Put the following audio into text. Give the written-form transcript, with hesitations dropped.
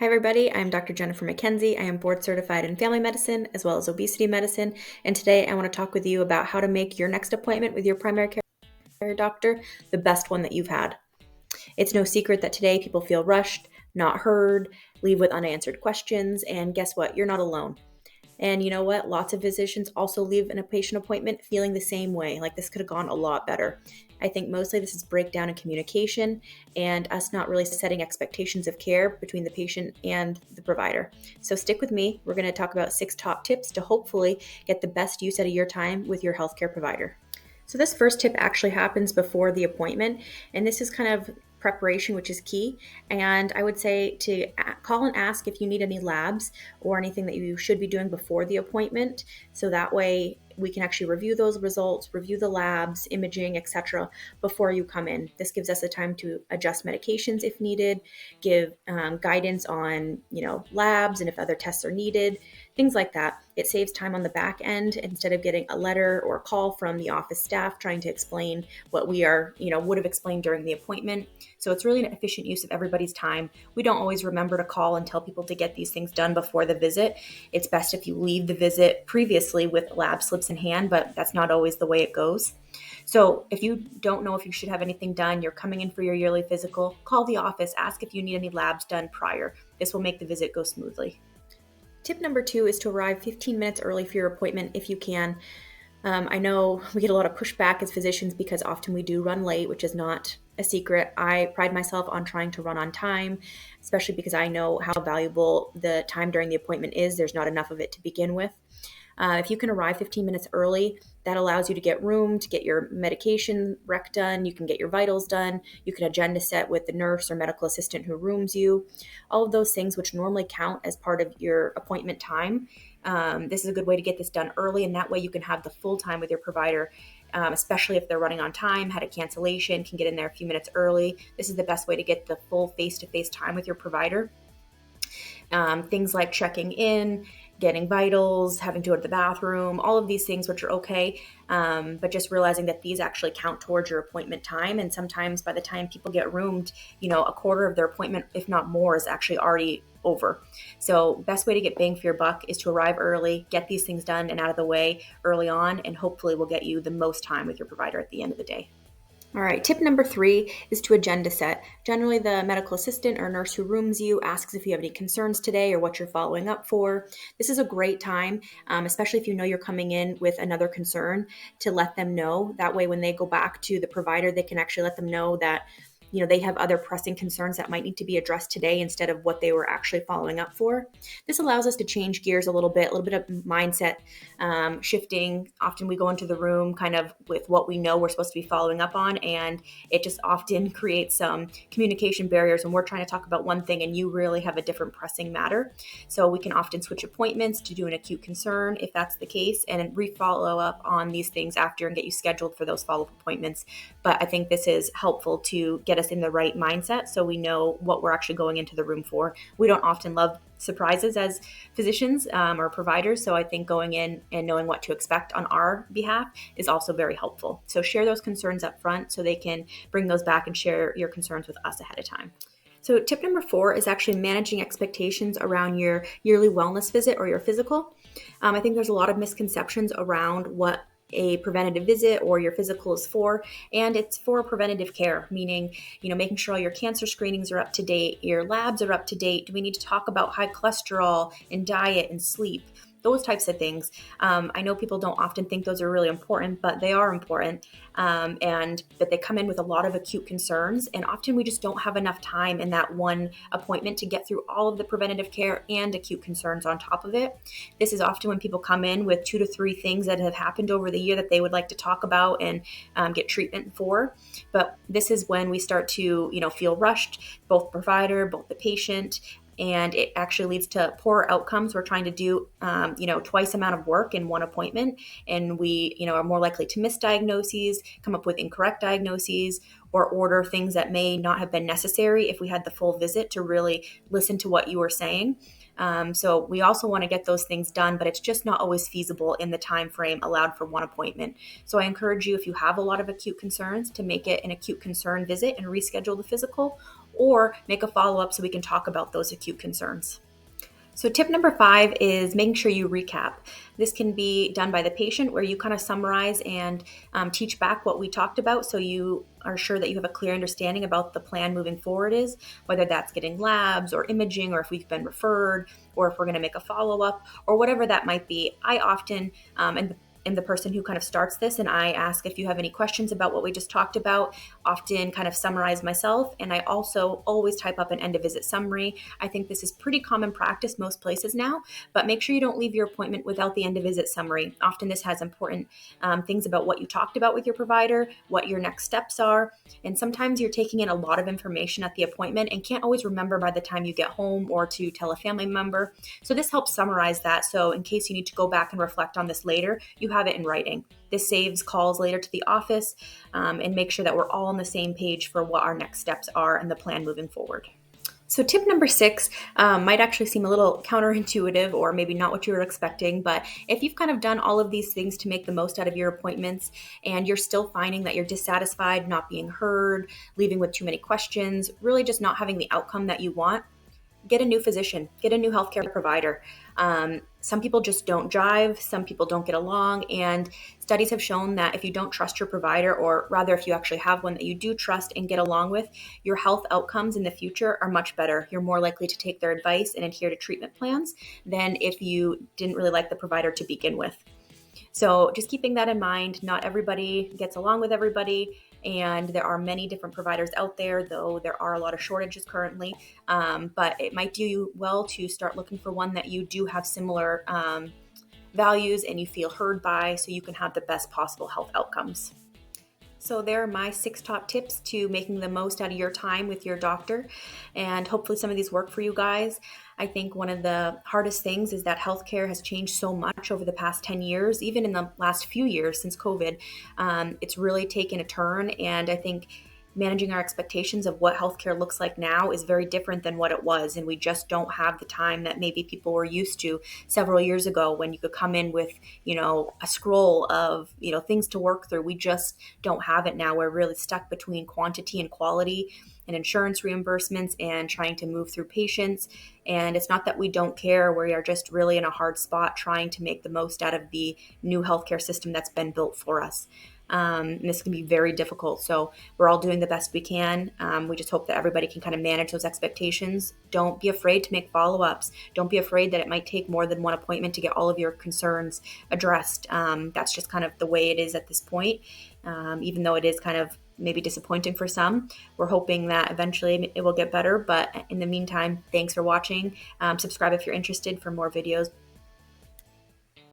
Hi, everybody. I'm Dr. Jennifer McKenzie. I am board certified in family medicine as well as obesity medicine. And today I want to talk with you about how to make your next appointment with your primary care doctor the best one that you've had. It's no secret that today people feel rushed, not heard, leave with unanswered questions, and guess what? You're not alone. And you know what? Lots of physicians also leave in a patient appointment feeling the same way, like this could have gone a lot better. I think mostly this is breakdown in communication and us not really setting expectations of care between the patient and the provider. So stick with me. We're going to talk about 6 top tips to hopefully get the best use out of your time with your healthcare provider. So this first tip actually happens before the appointment, and this is kind of preparation, which is key. And I would say to call and ask if you need any labs or anything that you should be doing before the appointment. So that way we can actually review those results, review the labs, imaging, etc. before you come in. This gives us the time to adjust medications if needed, give guidance on, labs and if other tests are needed, things like that. It saves time on the back end instead of getting a letter or a call from the office staff trying to explain what we would have explained during the appointment. So it's really an efficient use of everybody's time. We don't always remember to call and tell people to get these things done before the visit. It's best if you leave the visit previously with lab slips in hand, but that's not always the way it goes. So if you don't know if you should have anything done, you're coming in for your yearly physical, call the office, ask if you need any labs done prior. This will make the visit go smoothly. Tip number 2 is to arrive 15 minutes early for your appointment if you can. I know we get a lot of pushback as physicians because often we do run late, which is not a secret. I pride myself on trying to run on time, especially because I know how valuable the time during the appointment is. There's not enough of it to begin with. If you can arrive 15 minutes early, that allows you to get room to get your medication rec done. You can get your vitals done. You can agenda set with the nurse or medical assistant who rooms you. All of those things which normally count as part of your appointment time. This is a good way to get this done early, and that way you can have the full time with your provider, especially if they're running on time, had a cancellation, can get in there a few minutes early. This is the best way to get the full face-to-face time with your provider. Things like checking in, getting vitals, having to go to the bathroom, all of these things which are okay, but just realizing that these actually count towards your appointment time. And sometimes by the time people get roomed, a quarter of their appointment, if not more, is actually already over. So best way to get bang for your buck is to arrive early, get these things done and out of the way early on, and hopefully will get you the most time with your provider at the end of the day. All right, tip number 3 is to agenda set. Generally, the medical assistant or nurse who rooms you asks if you have any concerns today or what you're following up for. This is a great time, especially if you know you're coming in with another concern, to let them know. That way, when they go back to the provider, they can actually let them know that they have other pressing concerns that might need to be addressed today instead of what they were actually following up for. This allows us to change gears a little bit of mindset shifting. Often we go into the room kind of with what we know we're supposed to be following up on, and it just often creates some communication barriers when we're trying to talk about one thing and you really have a different pressing matter. So we can often switch appointments to do an acute concern if that's the case, and re-follow up on these things after and get you scheduled for those follow-up appointments. But I think this is helpful to get us in the right mindset so we know what we're actually going into the room for. We don't often love surprises as physicians or providers, so I think going in and knowing what to expect on our behalf is also very helpful. So share those concerns up front so they can bring those back and share your concerns with us ahead of time. So tip number 4 is actually managing expectations around your yearly wellness visit or your physical. I think there's a lot of misconceptions around what a preventative visit or your physical is for, and it's for preventative care, meaning, making sure all your cancer screenings are up to date, your labs are up to date. Do we need to talk about high cholesterol and diet and sleep? Those types of things. I know people don't often think those are really important, but they are important. But they come in with a lot of acute concerns, and often we just don't have enough time in that one appointment to get through all of the preventative care and acute concerns on top of it. This is often when people come in with 2 to 3 things that have happened over the year that they would like to talk about and get treatment for. But this is when we start to, feel rushed, both the provider, both the patient, and it actually leads to poorer outcomes. We're trying to do, twice amount of work in one appointment, and we, are more likely to miss diagnoses, come up with incorrect diagnoses, or order things that may not have been necessary if we had the full visit to really listen to what you were saying. So we also want to get those things done, but it's just not always feasible in the time frame allowed for one appointment. So I encourage you, if you have a lot of acute concerns, to make it an acute concern visit and reschedule the physical, or make a follow-up so we can talk about those acute concerns. So tip number 5 is making sure you recap. This can be done by the patient where you kind of summarize and teach back what we talked about so you are sure that you have a clear understanding about the plan moving forward is, whether that's getting labs or imaging or if we've been referred or if we're going to make a follow-up or whatever that might be. I often, am the person who kind of starts this, and I ask if you have any questions about what we just talked about, often kind of summarize myself, and I also always type up an end of visit summary. I think this is pretty common practice most places now, but make sure you don't leave your appointment without the end of visit summary. Often this has important things about what you talked about with your provider, what your next steps are, and sometimes you're taking in a lot of information at the appointment and can't always remember by the time you get home or to tell a family member. So this helps summarize that, so in case you need to go back and reflect on this later, you have it in writing. This saves calls later to the office and make sure that we're all on the same page for what our next steps are and the plan moving forward. So tip number 6 might actually seem a little counterintuitive or maybe not what you were expecting, but if you've kind of done all of these things to make the most out of your appointments and you're still finding that you're dissatisfied, not being heard, leaving with too many questions, really just not having the outcome that you want, get a new physician, get a new healthcare provider. Some people just don't jive, some people don't get along, and studies have shown that if you don't trust your provider, or rather if you actually have one that you do trust and get along with, your health outcomes in the future are much better. You're more likely to take their advice and adhere to treatment plans than if you didn't really like the provider to begin with. So just keeping that in mind, not everybody gets along with everybody, and there are many different providers out there, though there are a lot of shortages currently. But it might do you well to start looking for one that you do have similar values and you feel heard by, so you can have the best possible health outcomes. So there are my 6 top tips to making the most out of your time with your doctor, and hopefully some of these work for you guys. I think one of the hardest things is that healthcare has changed so much over the past 10 years, even in the last few years since COVID. It's really taken a turn, and I think managing our expectations of what healthcare looks like now is very different than what it was, and we just don't have the time that maybe people were used to several years ago when you could come in with, a scroll of, things to work through. We just don't have it now. We're really stuck between quantity and quality and insurance reimbursements and trying to move through patients. And it's not that we don't care. We are just really in a hard spot trying to make the most out of the new healthcare system that's been built for us. And this can be very difficult. So we're all doing the best we can. We just hope that everybody can kind of manage those expectations. Don't be afraid to make follow-ups. Don't be afraid that it might take more than one appointment to get all of your concerns addressed. That's just kind of the way it is at this point. Even though it is kind of maybe disappointing for some, we're hoping that eventually it will get better. But in the meantime, thanks for watching. Subscribe if you're interested for more videos.